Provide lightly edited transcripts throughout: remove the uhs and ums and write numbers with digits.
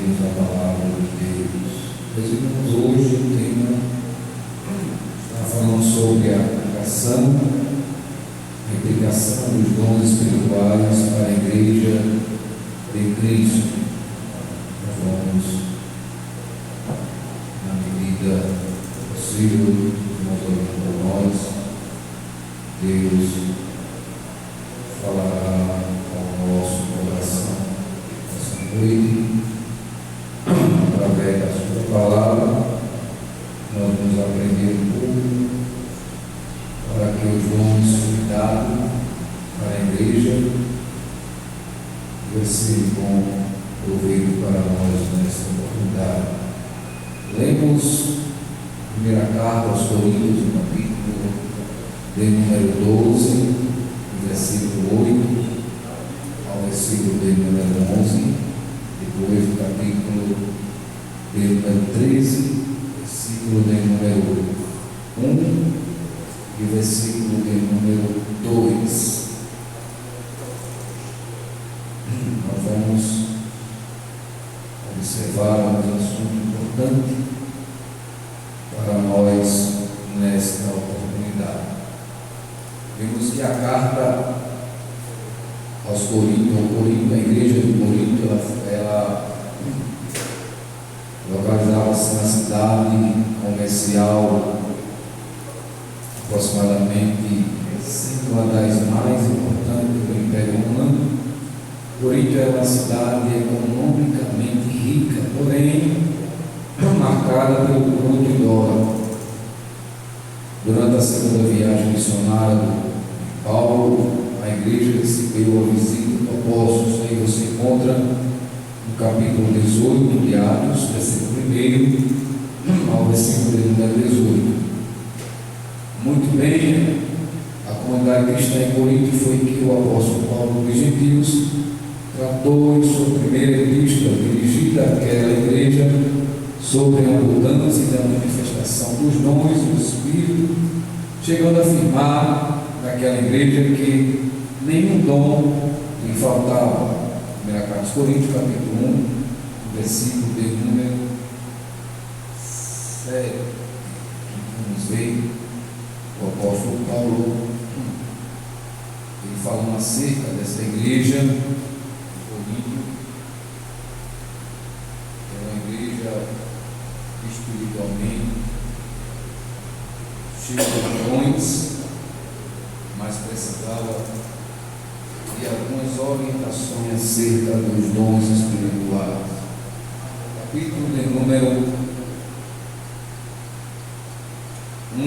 ouvirmos a palavra de Deus. Meus irmãos, hoje o tema está falando sobre a aplicação dos dons espirituais para a Igreja de Cristo. Nós vamos, na medida possível, nós oramos por nós, Deus falará ao nosso coração essa noite, através da sua palavra. Nós vamos aprender um pouco para que os dons cuidados para a igreja vai ser bom proveito para nós nesta oportunidade. Lemos a primeira carta aos Coríntios, no capítulo de número 12, versículo 8 ao versículo de número 11, depois do capítulo de número 13, versículo de número 1 e versículo de número 2. Nós vamos observar um assunto importante para nós nesta oportunidade. Vemos que a carta aos Coríntios, a igreja de Corinto, ela localizava-se na cidade comercial, aproximadamente sendo uma das mais importantes do Império Romano. Corinto é uma cidade economicamente rica, porém marcada pelo culto de dólar. Durante a segunda viagem missionária de Paulo, a igreja recebeu a visita do apóstolo. Aí você encontra no capítulo 18 de Atos, versículo 1 ao versículo de número 18. Muito bem, a comunidade cristã em Corinto foi que o apóstolo Paulo dos gentios tratou em sua primeira epístola dirigida àquela igreja sobre a abundância da manifestação dos dons do Espírito, chegando a afirmar naquela igreja que nenhum dom lhe faltava. Primeira carta aos Coríntios, capítulo 1, versículo de número 7. Vamos ver o apóstolo Paulo, ele falando acerca dessa igreja de Corinto, que é uma igreja espiritualmente cheia de dons, mas precisava de algumas orientações acerca dos dons espirituais. Capítulo de número 1,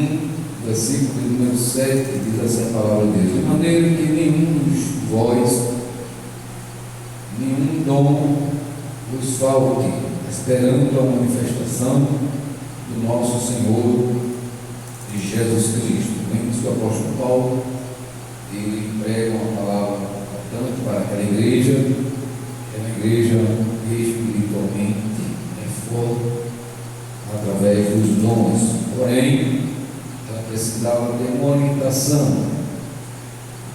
versículo de número 7, diz assim a palavra de Deus: de maneira que nenhum de vós, nenhum dom vos falte, esperando a manifestação do nosso Senhor de Jesus Cristo. Vemos que o apóstolo Paulo, ele prega uma palavra importante para aquela igreja, que é uma igreja espiritualmente forte, através dos dons. Porém, precisava ter uma orientação.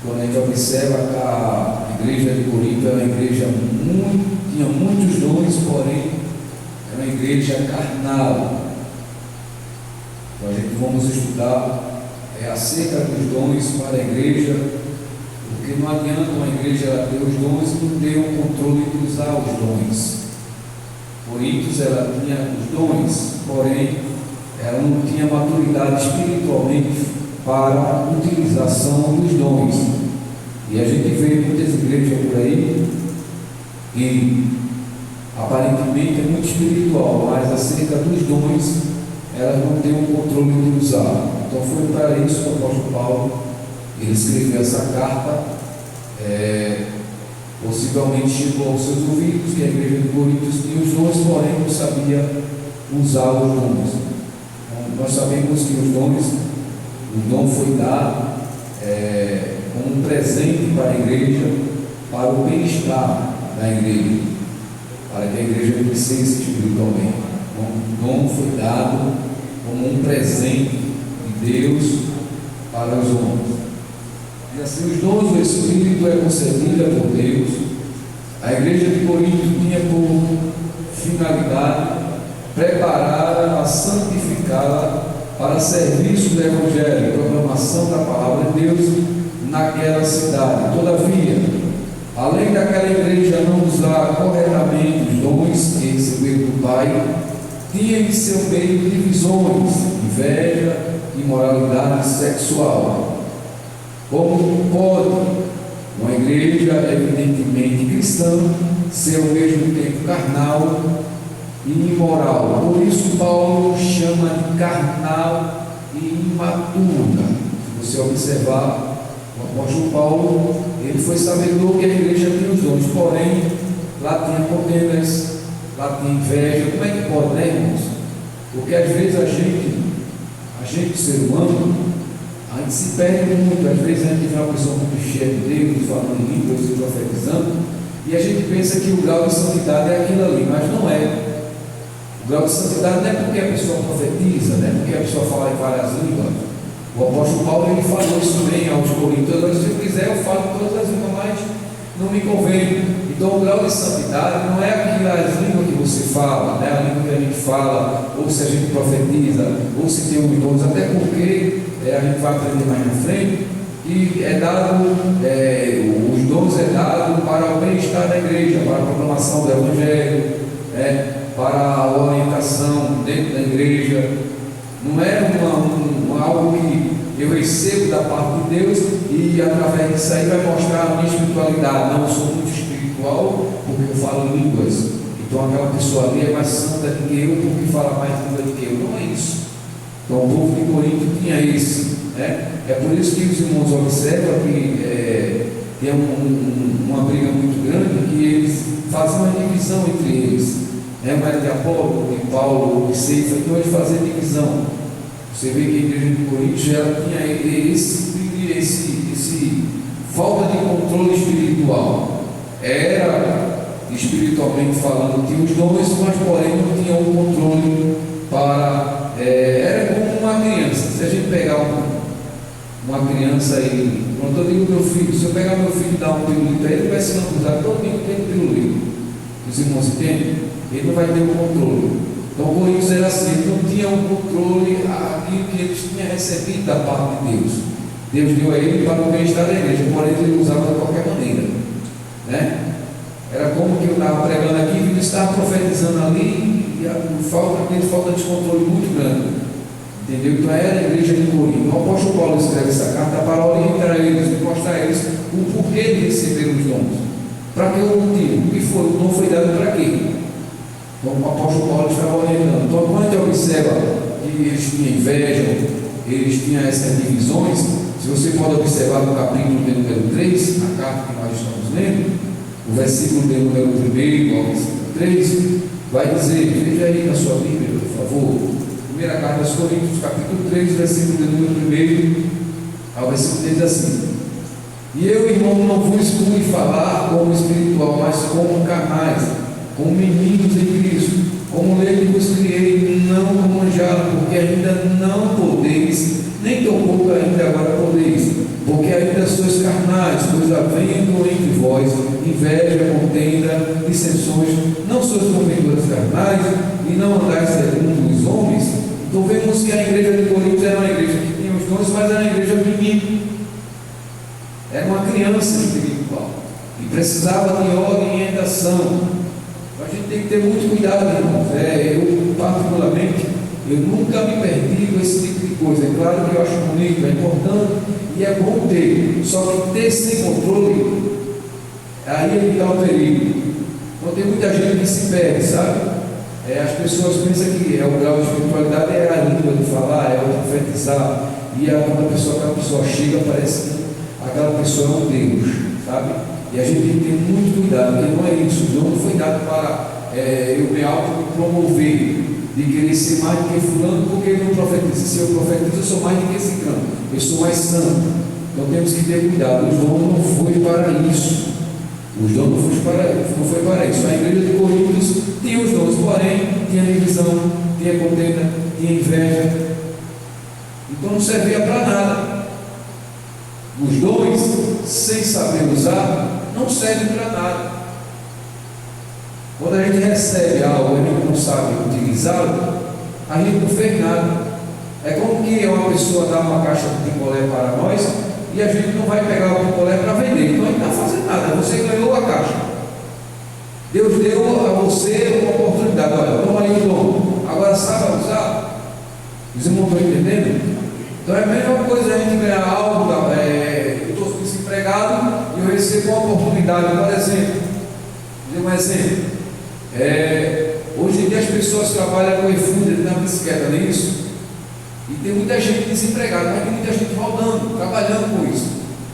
Quando a gente observa que a igreja de Corinto era uma igreja tinha muitos dons, porém era uma igreja carnal. Então a gente vamos estudar acerca dos dons para a igreja, porque não adianta uma igreja ter os dons e não ter o controle de usar os dons. Corinto ela tinha os dons, porém ela não tinha maturidade espiritualmente para a utilização dos dons. E a gente vê muitas igrejas por aí que aparentemente é muito espiritual, mas acerca dos dons elas não têm o controle de usar. Então foi para isso que o apóstolo Paulo ele escreveu essa carta. Possivelmente chegou aos seus ouvidos que a igreja de Corinto tinha os dons, porém não sabia usar os dons. Nós sabemos que o dom foi dado como um presente para a igreja, para o bem-estar da igreja, para que a igreja crescesse espiritualmente. O dom foi dado como um presente de Deus para os homens. E assim, os dons do Espírito é concedida por Deus. A igreja de Corinto tinha por para serviço do Evangelho e proclamação da palavra de Deus naquela cidade. Todavia, além daquela igreja não usar corretamente os dons que recebeu do Pai, tinha em seu meio divisões, inveja, imoralidade sexual. Como pode uma igreja evidentemente cristã ser ao mesmo tempo carnal e imoral? Por isso Paulo chama de carnal e imatura. Se você observar o apóstolo Paulo, ele foi sabedor que a igreja tinha os dons, porém lá tinha contendas, lá tinha inveja. Como é que pode, né, irmãos? Porque às vezes a gente, ser humano, a gente se perde muito. Às vezes a gente vê uma pessoa muito cheia de Deus, falando em línguas e profetizando, e a gente pensa que o grau de santidade é aquilo ali, mas não é. O grau de santidade não é porque a pessoa profetiza, não é porque a pessoa fala em várias línguas. O apóstolo Paulo, ele falou isso bem aos Coríntios: se eu quiser eu falo todas as línguas, mas não me convém. Então o grau de santidade não é aquelas línguas que você fala, né? A língua que a gente fala, ou se a gente profetiza, ou se tem os dons, até porque a gente vai aprender mais na frente, e é dado, os dons é dado para o bem-estar da igreja, para a proclamação do Evangelho, para a orientação dentro da igreja. Não é algo que eu recebo da parte de Deus e através disso aí vai mostrar a minha espiritualidade. Não, eu sou muito espiritual porque eu falo línguas, então aquela pessoa ali é mais santa do que eu porque fala mais língua do que eu. Não é isso. Então o povo de Corinto tinha isso, né? É por isso que os irmãos observam que tem uma briga muito grande, que eles fazem uma divisão entre eles. Mas de Apolo, de Paulo, de Ceifa, então eles fazem divisão. Você vê que a igreja de Corinto já tinha esse falta de controle espiritual. Era, espiritualmente falando, tinha os dons, mas porém não tinha um controle para... era como uma criança. Se a gente pegar uma criança e... Pronto, eu digo meu filho, se eu pegar meu filho e dar um pirulito a ele, ele vai se lambuzar todo dia tem pirulito. Os irmãos entendem? Ele não vai ter o controle. Então, Coríntios era assim, ele não tinha um controle aquilo que eles tinham recebido da parte de Deus. Deus deu a ele para o bem-estar da igreja, porém ele usava de qualquer maneira, né? Era como que eu estava pregando aqui, e ele estava profetizando ali, e falta de controle muito grande, entendeu? Então era a igreja de Corinto. O apóstolo Paulo escreve essa carta para orientar eles e mostrar a eles o porquê de receber os dons. Para que o motivo? O dom foi dado para quê? Então o apóstolo Paulo estava orientando. Então quando a gente observa que eles tinham inveja, eles tinham essas divisões, se você pode observar no capítulo de número 3, na carta que nós estamos lendo, o versículo de número 1 ao versículo 3, vai dizer, veja aí na sua Bíblia, por favor, primeira carta aos Coríntios, capítulo 3, versículo de número 1 ao versículo 3, assim: e eu, irmão, não vos pude falar como espiritual, mas como carnais, como meninos em Cristo, como leite vos criei, não como manjado, porque ainda não podeis, nem tampouco ainda agora podeis, porque ainda sois carnais, pois havendo entre vós inveja, contenda, dissensões, não sois porventura carnais, e não andais segundo os homens. Então vemos que a igreja de Corinto era uma igreja que tinha os dons, mas era uma igreja menina, era uma criança espiritual, e precisava de orientação. A gente tem que ter muito cuidado, irmãos. Eu, particularmente, eu nunca me perdi com esse tipo de coisa. É claro que eu acho bonito, é importante e é bom ter. Só que ter sem controle, aí é que dá o perigo. Então tem muita gente que se perde, sabe? As pessoas pensam que o grau de espiritualidade é a língua de falar, é o profetizar. E quando aquela pessoa chega, parece que aquela pessoa é um Deus, sabe? E a gente tem que ter muito cuidado, porque não é isso. O dom não foi dado para eu me auto-promover, de querer ser mais do que fulano, porque ele não profetiza. Se eu profetizo, eu sou mais do que esse canto, eu sou mais santo. Então temos que ter cuidado. Os dons não foi para isso. Os dons não foi para isso. A igreja de Coríntios tinha os dons, porém tinha divisão, tinha contenda, tinha inveja. Então não servia para nada. Os dons, sem saber usar, não servem para nada. Quando a gente recebe algo e a gente não sabe utilizá-lo, a gente não fez nada. É como que uma pessoa dá uma caixa de picolé para nós e a gente não vai pegar o picolé para vender. Então a gente não está fazendo nada, você ganhou a caixa. Deus deu a você uma oportunidade. Olha, toma aí o dom. Agora sabe usar? Os irmãos estão entendendo? Então é a mesma coisa a gente ganhar algo. Eu estou desempregado e eu recebo uma oportunidade. Por exemplo, vou dar um exemplo. Hoje em dia as pessoas trabalham com iFood na bicicleta, não é isso? E tem muita gente desempregada, mas tem muita gente rodando, trabalhando com isso.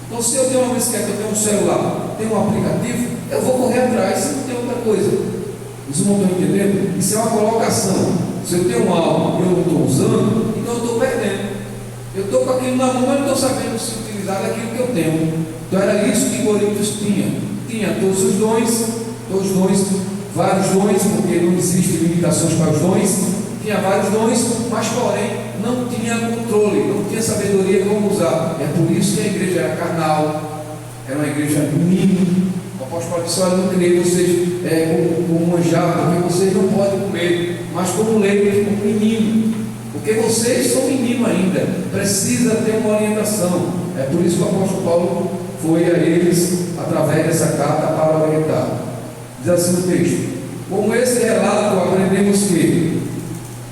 Então, se eu tenho uma bicicleta, eu tenho um celular, tenho um aplicativo, eu vou correr atrás, se não tem outra coisa. Os irmãos estão entendendo? Isso é uma colocação. Se eu tenho algo e eu não estou usando, então eu estou perdendo. Eu estou com aquilo na mão, mas não estou sabendo se utilizar daquilo que eu tenho. Então, era isso que Coríntios tinha. Tinha todos os dons, vários dons, porque não existem limitações para os dons. Tinha vários dons, mas porém não tinha controle, não tinha sabedoria como usar. É por isso que a igreja era carnal, era uma igreja mínima. O apóstolo Paulo disse: olha, não criei vocês como manjar, porque vocês não podem comer, mas como leite, como menino, porque vocês são menino ainda, precisa ter uma orientação. É por isso que o apóstolo Paulo foi a eles através dessa carta para orientar. Diz assim o texto: como esse relato aprendemos que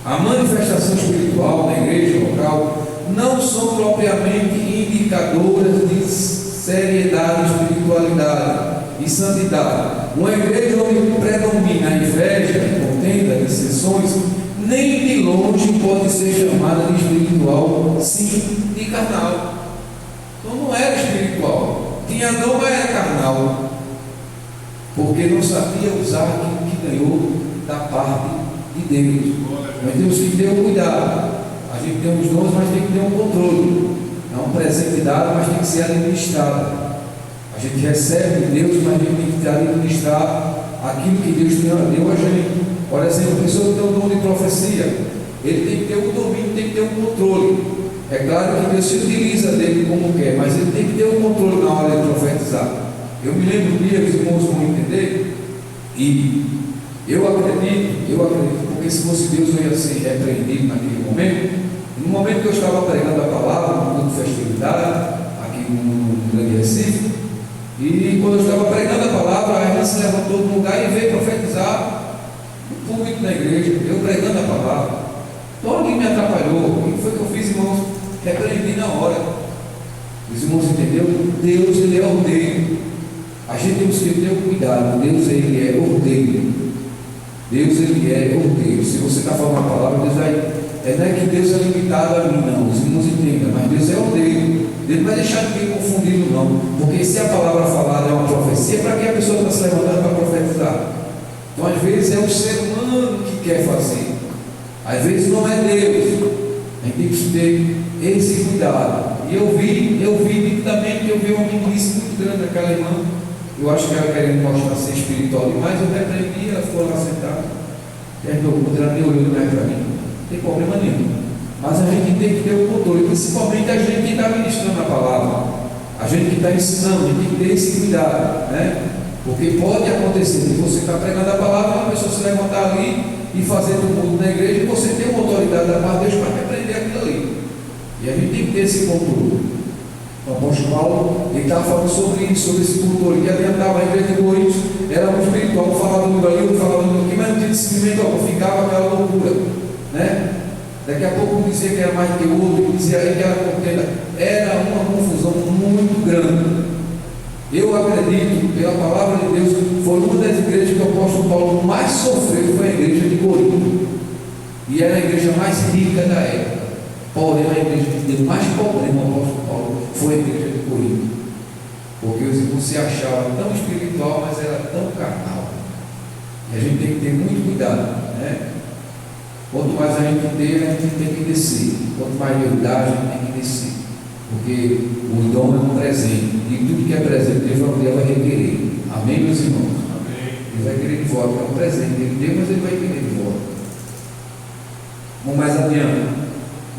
a manifestação espiritual da igreja local não são propriamente indicadoras de seriedade, espiritualidade e santidade. Uma igreja onde predomina a inveja, contenda, dissensões, nem de longe pode ser chamada de espiritual, sim de carnal. Então não era espiritual, tinha dom, mas era carnal, porque não sabia usar aquilo que ganhou da parte de Deus. Nós temos que ter um cuidado. A gente tem os dons, mas tem que ter um controle. É um presente dado, mas tem que ser administrado. A gente recebe de Deus, mas a gente tem que administrar aquilo que Deus deu a gente. Por exemplo, a pessoa que tem o dom de profecia, ele tem que ter um domínio, tem que ter um controle. É claro que Deus se utiliza dele como quer, mas ele tem que ter um controle na hora de profetizar. Eu me lembro um dia, os irmãos vão entender, e eu acredito, porque se fosse Deus eu ia ser repreendido naquele momento. No momento que eu estava pregando a palavra, no culto de festividade, aqui no Grande Recife, e quando eu estava pregando a palavra, a irmã se levantou do lugar e veio profetizar no público da igreja, eu pregando a palavra. Então alguém me atrapalhou. O que foi que eu fiz, irmãos? Repreendi na hora. Os irmãos entenderam? Deus, ele é ordeiro. A gente tem que ter cuidado. Deus, ele é ordeiro. Deus, ele é ordeiro. Se você está falando uma palavra, Deus vai. Não é que Deus é limitado a mim, não. Os irmãos entendam, mas Deus é ordeiro. Deus não vai deixar ninguém confundido, não. Porque se a palavra falada é uma profecia, para que a pessoa está se levantando para profetizar? Então, às vezes, é o ser humano que quer fazer. Às vezes, não é Deus. A gente tem que ter esse cuidado. E eu vi nitidamente, eu vi uma meninice muito grande daquela irmã. Eu acho que ela querendo mostrar ser espiritual demais, eu repreendi, ela ficou lá sentada. Terminou o culto, ela nem olhou mais para mim. Não tem problema nenhum. Mas a gente tem que ter o controle, principalmente a gente que está ministrando a palavra, a gente que está ensinando, a gente tem que ter esse cuidado, né? Porque pode acontecer que você está pregando a palavra, a pessoa se levantar ali e fazer tumulto na igreja, e você tem uma autoridade da parte de Deus para repreender aquilo ali. E a gente tem que ter esse controle. O apóstolo Paulo, ele estava falando sobre isso, sobre esse controle, que adiantava a igreja de Coríntios, era muito espiritual, um falava do ali, outro falava do aqui, mas não tinha discernimento, ficava aquela loucura, né? Daqui a pouco um dizia que era mais que o outro, dizia aí que era contenda. Era uma confusão muito grande. Eu acredito, pela palavra de Deus, foi uma das igrejas que o apóstolo Paulo mais sofreu, foi a igreja de Corinto. E era a igreja mais rica da época. Porém, a igreja que deu mais problema ao apóstolo Paulo foi a igreja de Corinto. Porque os irmãos se achavam tão espiritual, mas era tão carnal. E a gente tem que ter muito cuidado, né? Quanto mais a gente tem, a gente tem que descer. Quanto mais verdade, a gente tem que descer. Porque o dom é um presente. E tudo que é presente, Deus vai requerer. Amém, meus irmãos? Amém. Ele vai querer de volta. É um presente. Ele deu, mas ele vai querer de volta. Vamos mais adiante.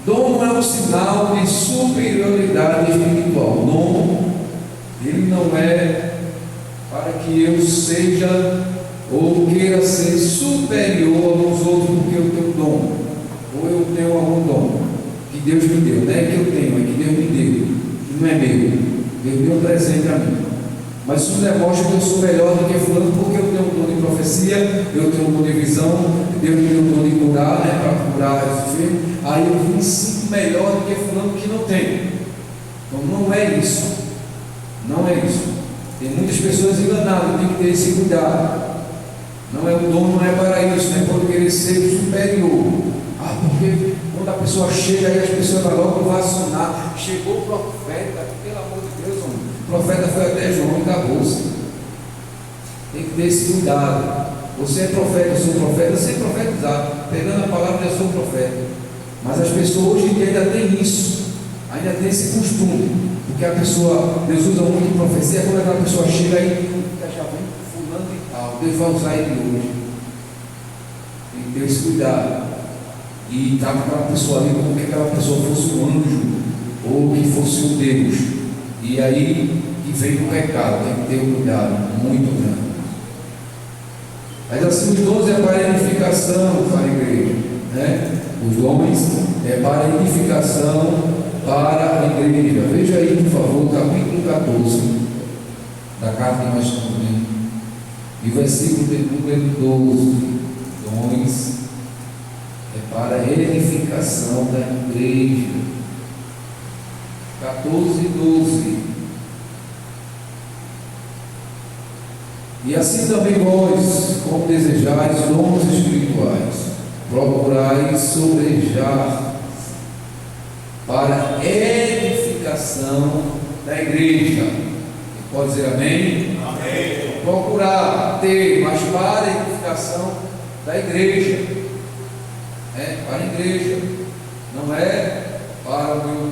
Dom não é um sinal de superioridade espiritual. Dom, ele não é para que eu seja ou queira ser superior aos outros porque eu tenho dom, ou eu tenho algum dom, que Deus me deu, não é que eu tenho, é que Deus me deu, que não é meu. Deus deu um presente a mim. Mas isso demonstra que eu sou melhor do que fulano, porque eu tenho um dom de profecia, eu tenho um dom de visão, Deus me deu um dom de curar, para curar esse filho. Aí eu me sinto melhor do que fulano que não tem. Então não é isso. Não é isso. Tem muitas pessoas enganadas, tem que ter esse cuidado. Não é, o dom não é para isso, não é por querer ser superior. Porque quando a pessoa chega aí, as pessoas vão logo vacinar. Chegou o profeta, pelo amor de Deus, homem. O profeta foi até João e acabou-se. Tem que ter esse cuidado. Você é profeta, eu sou profeta, sem profetizar. Pegando a palavra, eu sou profeta. Mas as pessoas hoje em dia ainda têm isso, ainda tem esse costume. Porque a pessoa, Deus usa muito profecia, quando aquela pessoa chega aí, já vem fulano e tal. Deus vai usar ele hoje. Tem que ter esse cuidado. E trata aquela pessoa ali como que aquela pessoa fosse um anjo, ou que fosse um Deus. E aí que vem o pecado, tem que ter um cuidado muito grande. Mas assim, os dons é para edificação para a igreja, né? Os dons é para edificação para a igreja. Veja aí, por favor, o capítulo 14 da carta que nós estamos lendo, e o versículo de número 12. Dons é para a edificação da igreja. 14, 12. E assim também vós, como desejais dons espirituais, procurais sobrejar para a edificação da igreja. Pode dizer amém? Amém. Procurar ter, mas para a edificação da igreja. Para a igreja. Não é para o meu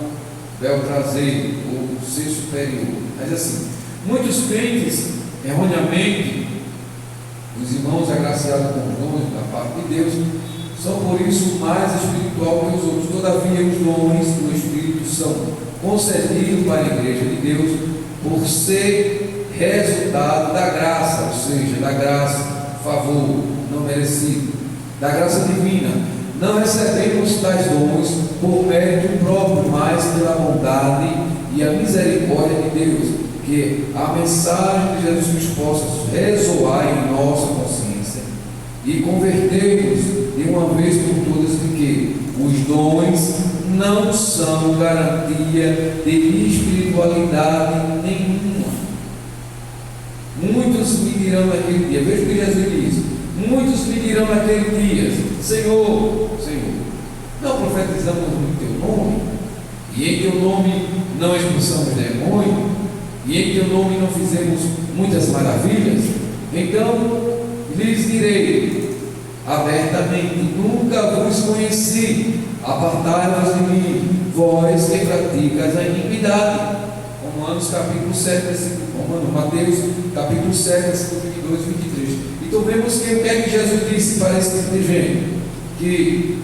bel prazer ou ser superior. Mas assim, muitos crentes, erroneamente, os irmãos agraciados com dons da parte de Deus, são por isso mais espiritual que os outros. Todavia, os dons do Espírito são concedidos para a igreja de Deus por ser resultado da graça, ou seja, da graça, favor, não merecido, da graça divina. Não recebemos tais dons por mérito próprio, mas pela bondade e a misericórdia de Deus, que a mensagem de Jesus Cristo possa ressoar em nossa consciência e converter-nos de uma vez por todas de que os dons não são garantia de espiritualidade nenhuma. Muitos me dirão naquele dia, veja o que Jesus diz, muitos me dirão naquele dia: Senhor, Senhor, não profetizamos no teu nome, e em teu nome não expulsamos demônio, e em teu nome não fizemos muitas maravilhas? Então lhes direi abertamente: nunca vos conheci, apartai-vos de mim, vós que praticas a iniquidade. Romanos capítulo 7, Mateus capítulo 7, versículo 22 e 23. Então vemos que o que é que Jesus disse para esse tipo de gente? Que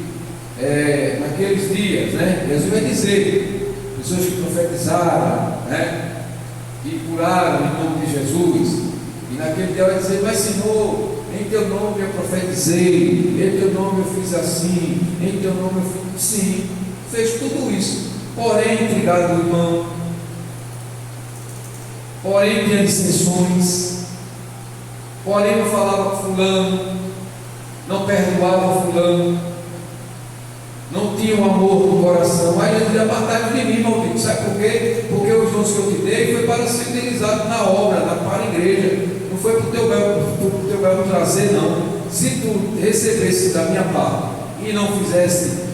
naqueles dias, Jesus vai dizer, pessoas que profetizaram, que curaram em nome de Jesus, e naquele dia vai dizer: mas Senhor, em teu nome eu profetizei, em teu nome eu fiz assim, em teu nome eu fiz. Sim, fez tudo isso, porém, obrigado, irmão, porém tinha dissensões, porém não falava com fulano, não perdoava fulano, não tinha um amor no coração. Aí ele dizia: apartai de mim, maldito. Sabe por quê? Porque os dons que eu te dei foi para ser utilizado na obra, para a igreja, não foi para o teu belo trazer, não. Se tu recebesse da minha parte e não fizesse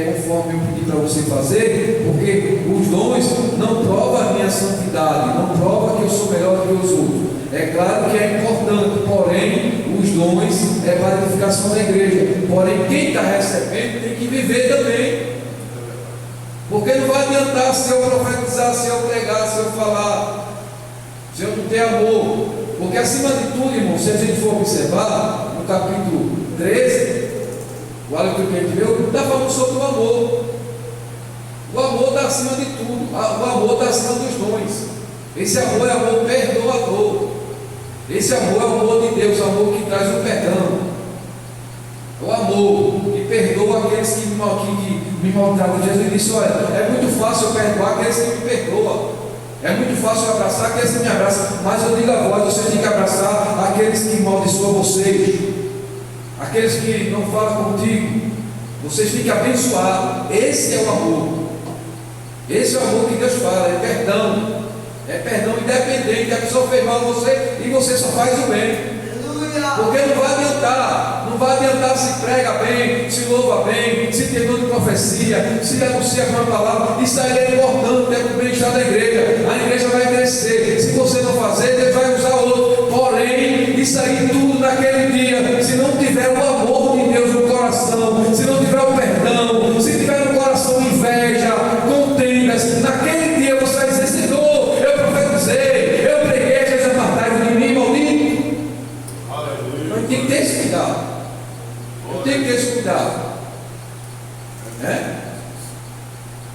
conforme eu pedi para você fazer, porque os dons não provam a minha santidade, não provam que eu sou melhor que os outros. É claro que é importante, porém, os dons é para a edificação da igreja. Porém, quem está recebendo tem que viver também. Porque não vai adiantar se eu profetizar, se eu pregar, se eu falar, se eu não ter amor. Porque acima de tudo, irmão, se a gente for observar no capítulo 13, o árbitro que a gente viu, está falando sobre o amor. O amor está acima de tudo. O amor está acima dos dons. Esse amor é amor perdoador. Esse amor é o amor de Deus, o amor que traz o perdão. O amor que perdoa aqueles que irmão aqui que me maltrata, Jesus disse: olha, é muito fácil eu perdoar aqueles que me perdoam. É muito fácil eu abraçar aqueles que me abraçam. Mas eu digo a vós, vocês têm que abraçar aqueles que amaldiçoam vocês. Aqueles que não falam contigo. Vocês têm que abençoar. Esse é o amor. Esse é o amor que Deus fala, é perdão. É perdão independente. A pessoa fez mal a você e você só faz o bem. Porque não vai adiantar se prega bem, se louva bem, se tem dom de profecia, se anuncia uma palavra. Isso aí é importante, é para o bem-estar da igreja. A igreja vai crescer. Se você não fazer, Deus vai usar outro. Porém, isso aí tudo naquele dia, se não tiver o amor de Deus no coração, se não tiver o perdão, se tiver no coração inveja, contendas, naquele dia você vai dizer: Senhor, eu profetizei, eu preguei, Jesus, apartai de mim, maldito. Eu tenho que ter esse cuidado. Eu tenho que ter esse cuidado.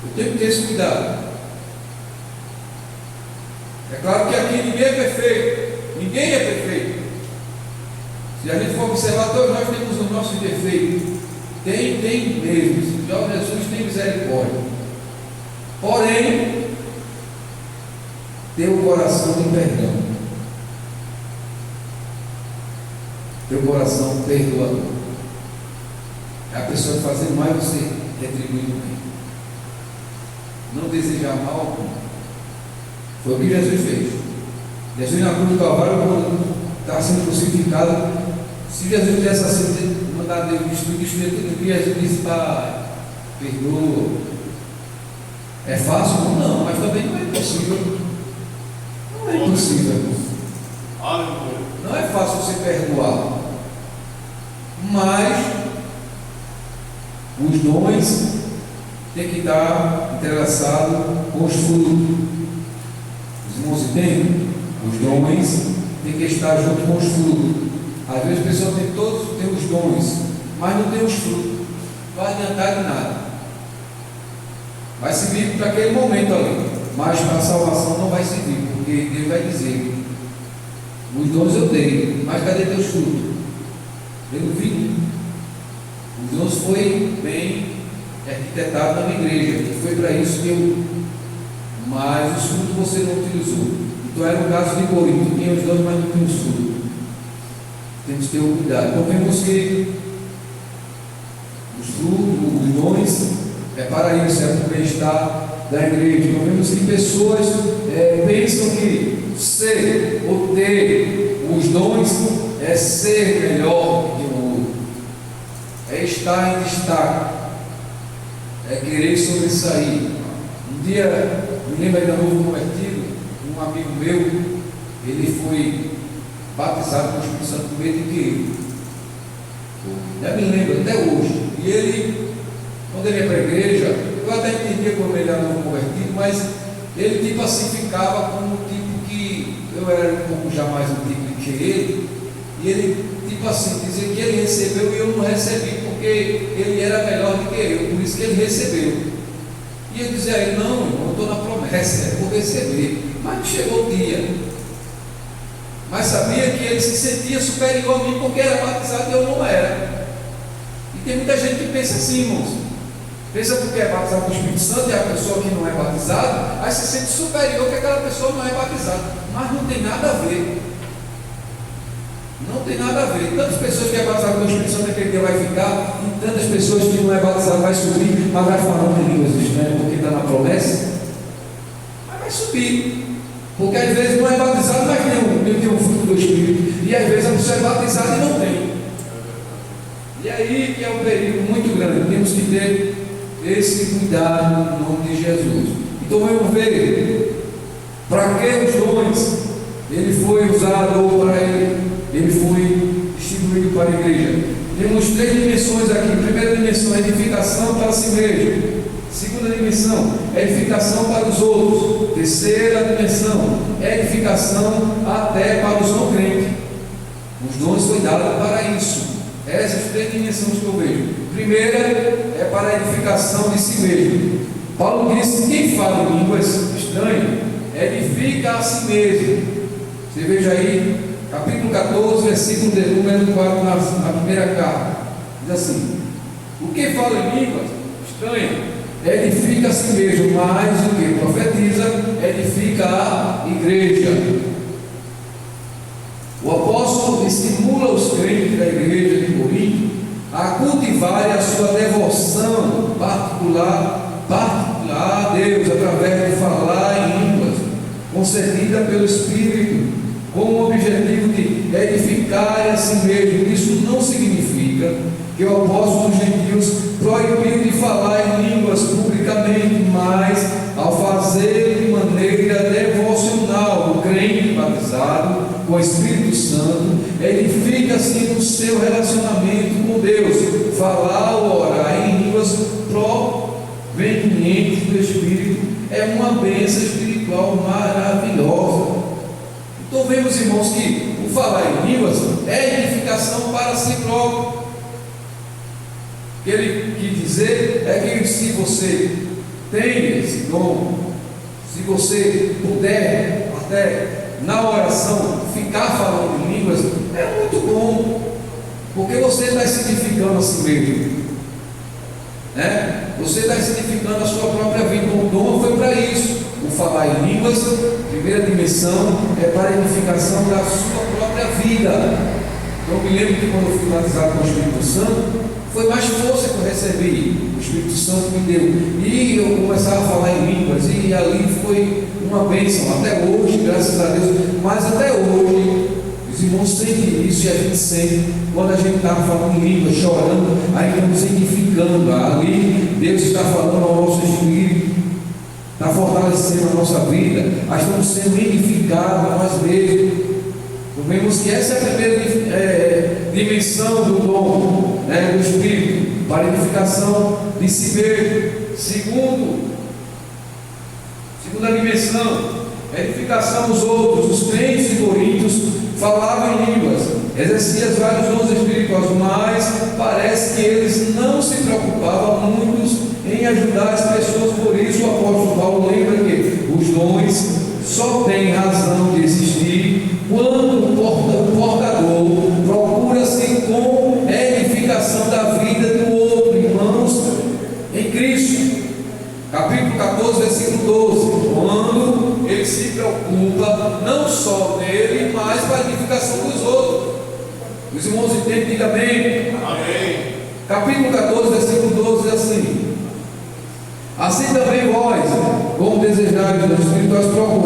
Eu tenho que ter esse cuidado. É claro que aqui ninguém é perfeito. Ninguém é perfeito. Se a gente for observar, todos nós temos os nossos defeitos. Tem mesmo. Já Jesus tem misericórdia. Porém, ter o coração de perdão. Teu coração perdoador. É a pessoa que fazendo mais você retribuindo bem. Não desejar mal. Foi o que Jesus fez. Jesus na cruz do Calvário, quando estava sendo crucificado, se Jesus tivesse assim, mandado ele destruir tudo que Jesus disse: Pai, perdoa. É fácil? Não, mas também não é impossível. Não é impossível. Não é fácil você perdoar. Mas os dons têm que estar entrelaçados com os frutos. Os irmãos entendem? Os dons têm que estar junto com os frutos. Às vezes a pessoa tem os dons, mas não tem os frutos. Não vai adiantar de nada. Vai servir para aquele momento ali, mas para a salvação não vai servir, porque Deus vai dizer: os dons eu dei, mas cadê teus frutos? Eu não vi. Os dons foi bem arquitetado na minha igreja, foi para isso que eu. Mas os frutos você não utilizou. Então era o caso de Corinto: tinha os dons, mas não tinha os frutos. Temos que ter um cuidado. Então vemos que os frutos, os dons, é para isso, é para o bem-estar da igreja. Então vemos que pessoas pensam que ser ou ter os dons é ser melhor que o outro, é estar em destaque, é querer sobressair. Um dia, me lembro ainda novo convertido, um amigo meu, ele foi batizado com o Espírito Santo no meio de que eu me lembro até hoje. E ele, quando ele ia para a igreja, eu até entendia como ele era novo convertido, mas ele tipo assim ficava como um tipo que eu era um pouco já mais antigo do que ele, e ele tipo assim dizia que ele recebeu e eu não recebi, porque ele era melhor do que eu, por isso que ele recebeu. E eu dizia a ele: não, irmão, eu estou na promessa, eu vou receber. Mas não chegou o dia. Mas sabia que ele se sentia superior a mim porque era batizado e eu não era. E tem muita gente que pensa assim, irmãos. Pensa porque é batizado com o Espírito Santo e a pessoa que não é batizada, aí se sente superior que aquela pessoa não é batizada. Mas não tem nada a ver. Não tem nada a ver. Tantas pessoas que é batizado com o Espírito Santo naquele dia vai ficar, e tantas pessoas que não é batizado vai subir, mas vai falando em línguas estranhas porque está na promessa. Mas vai subir. Porque às vezes não é batizado, mas tem um fruto do Espírito. E às vezes a pessoa é batizada e não tem. E aí que é um perigo muito grande. Temos que ter esse cuidado no nome de Jesus. Então vamos ver para que os dons ele foi usado ou para ele foi distribuído para a igreja. Temos 3 dimensões aqui. Primeira dimensão, edificação para si mesmo. Segunda dimensão, edificação para os outros. Terceira dimensão, edificação até para os não crentes. Os dons foi dado para isso. Essas 3 dimensões que eu vejo. Primeira é para a edificação de si mesmo. Paulo disse: quem fala em línguas estranhas edifica a si mesmo. Você veja aí, capítulo 14, versículo de número 4, na primeira carta. Diz assim: o que fala em línguas estranha. Edifica a si mesmo, mais do que profetiza, edifica a igreja. O apóstolo estimula os crentes da igreja de Corinto a cultivarem a sua devoção particular a Deus, através de falar em línguas, concedida pelo Espírito, com o objetivo de edificar a si mesmo. Isso não significa que o apóstolo dos gentios proibiu de falar em línguas publicamente, mas ao fazer de maneira devocional o crente batizado com o Espírito Santo, edifica-se no seu relacionamento com Deus. Falar ou orar em línguas provenientes do Espírito é uma bênção espiritual maravilhosa. Então vemos, irmãos, que o falar em línguas é edificação para si próprio. O que ele quis dizer é que se você tem esse dom, se você puder até na oração ficar falando em línguas, é muito bom, porque você está edificando a si mesmo, né? Você está edificando a sua própria vida. O dom foi para isso. O falar em línguas, primeira dimensão, é para a edificação da sua própria vida. Eu me lembro que quando eu fui batizado com o Espírito Santo, foi mais força que eu recebi. O Espírito Santo me deu, e eu começava a falar em línguas, e ali foi uma bênção, até hoje, graças a Deus. Mas até hoje, os irmãos sentem isso, e a gente sente, quando a gente está falando em línguas, chorando, aí estamos edificando. Ali Deus está falando ao nosso espírito, está fortalecendo a nossa vida, nós estamos sendo edificados a nós mesmos. Vemos que essa é a primeira dimensão do dom, né, do Espírito, para a edificação de si mesmo. Segunda dimensão, a edificação dos outros. Os crentes de Coríntios falavam em línguas, exerciam vários dons espirituais, mas parece que eles não se preocupavam muitos em ajudar as pessoas. Por isso o apóstolo Paulo lembra que os dons só têm razão de existir quando o portador procura-se com edificação da vida do outro. Irmãos em Cristo, capítulo 14, versículo 12, quando ele se preocupa não só nele, mas para a edificação dos outros. Os irmãos entendem, diga bem. Amém. Capítulo 14, versículo 12 diz assim: assim também vós, como desejais dos espirituais, procurai